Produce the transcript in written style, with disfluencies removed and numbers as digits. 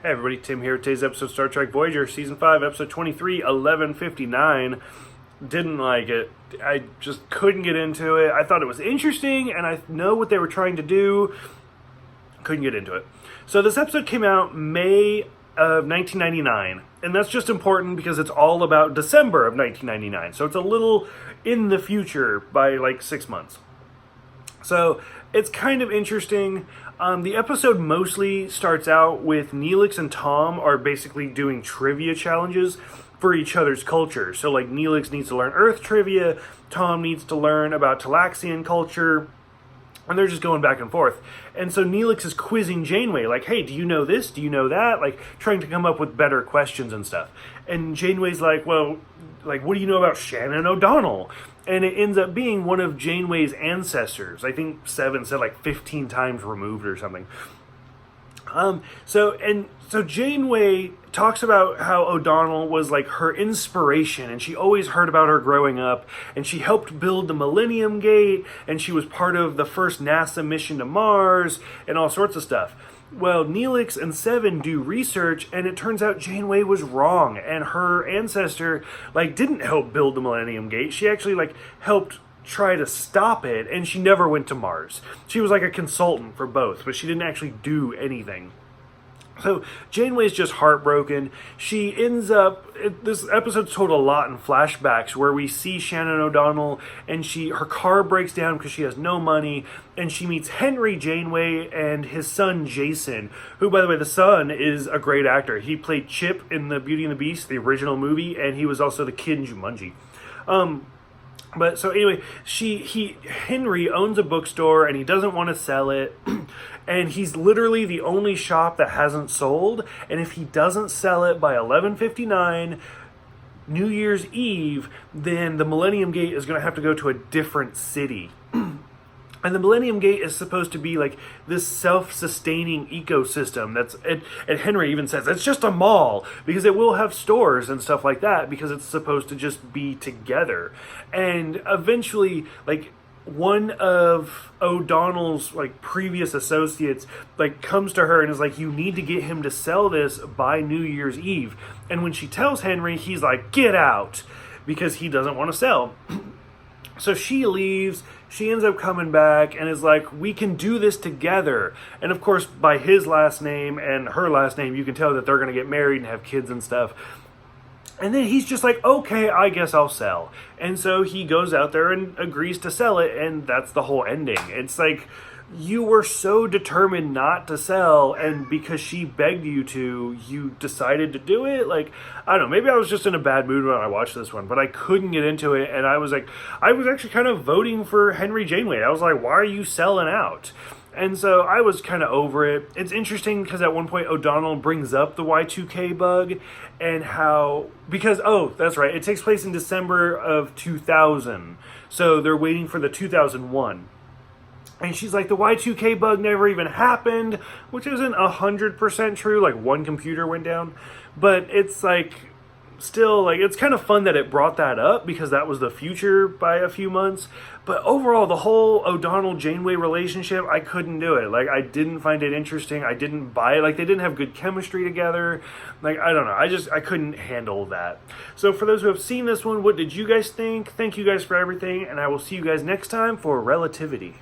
Hey everybody, Tim here. Today's episode of Star Trek Voyager, Season 5, Episode 23, 1159. Didn't like it. I just couldn't get into it. I thought it was interesting, and I know what they were trying to do. Couldn't get into it. So this episode came out May of 1999, and that's just important because it's all about December of 1999. So it's a little in the future by like 6 months. So it's kind of interesting. The episode mostly starts out with Neelix and Tom are basically doing trivia challenges for each other's culture. So like Neelix needs to learn Earth trivia, Tom needs to learn about Talaxian culture, and they're just going back and forth. And so Neelix is quizzing Janeway, like, hey, do you know this? Do you know that? Like, trying to come up with better questions and stuff. And Janeway's like, well, like, what do you know about Shannon O'Donnell? And it ends up being one of Janeway's ancestors. I think Seven said like 15 times removed or something. So Janeway talks about how O'Donnell was like her inspiration, and she always heard about her growing up, and she helped build the Millennium Gate, and she was part of the first NASA mission to Mars, and all sorts of stuff. Well, Neelix and Seven do research, and it turns out Janeway was wrong, and her ancestor, like, didn't help build the Millennium Gate. She actually, like, helped try to stop it, and she never went to Mars. She was like a consultant for both, but she didn't actually do anything. So Janeway's just heartbroken. She ends up, this episode's told a lot in flashbacks where we see Shannon O'Donnell and her car breaks down because she has no money, and she meets Henry Janeway and his son Jason, who, by the way, the son is a great actor. He played Chip in the Beauty and the Beast, the original movie, and he was also the kid in Jumanji. But so anyway, Henry owns a bookstore and he doesn't want to sell it. And he's literally the only shop that hasn't sold. And if he doesn't sell it by 11:59 New Year's Eve, then the Millennium Gate is going to have to go to a different city. And the Millennium Gate is supposed to be like this self-sustaining ecosystem. And Henry even says it's just a mall, because it will have stores and stuff like that, because it's supposed to just be together. And eventually, like, one of O'Donnell's like previous associates like comes to her and is like, you need to get him to sell this by New Year's Eve. And when she tells Henry, he's like, get out, because he doesn't want to sell. So she leaves, she ends up coming back and is like, we can do this together. And of course, by his last name and her last name, you can tell that they're going to get married and have kids and stuff. And then he's just like, okay, I guess I'll sell. And so he goes out there and agrees to sell it, and that's the whole ending. It's like, you were so determined not to sell, and because she begged you to, you decided to do it. Like, I don't know, maybe I was just in a bad mood when I watched this one, but I couldn't get into it, and I was actually kind of voting for Henry Janeway. I was like, why are you selling out? And so I was kind of over it. It's interesting because at one point O'Donnell brings up the Y2K bug and that's right, it takes place in December of 2000. So they're waiting for the 2001. And she's like, the Y2K bug never even happened, which isn't 100% true. Like, one computer went down. But it's like, still, like, it's kind of fun that it brought that up, because that was the future by a few months. But overall, the whole O'Donnell-Janeway relationship, I couldn't do it. Like, I didn't find it interesting. I didn't buy it. Like, they didn't have good chemistry together. Like, I don't know. I couldn't handle that. So for those who have seen this one, what did you guys think? Thank you guys for everything, and I will see you guys next time for Relativity.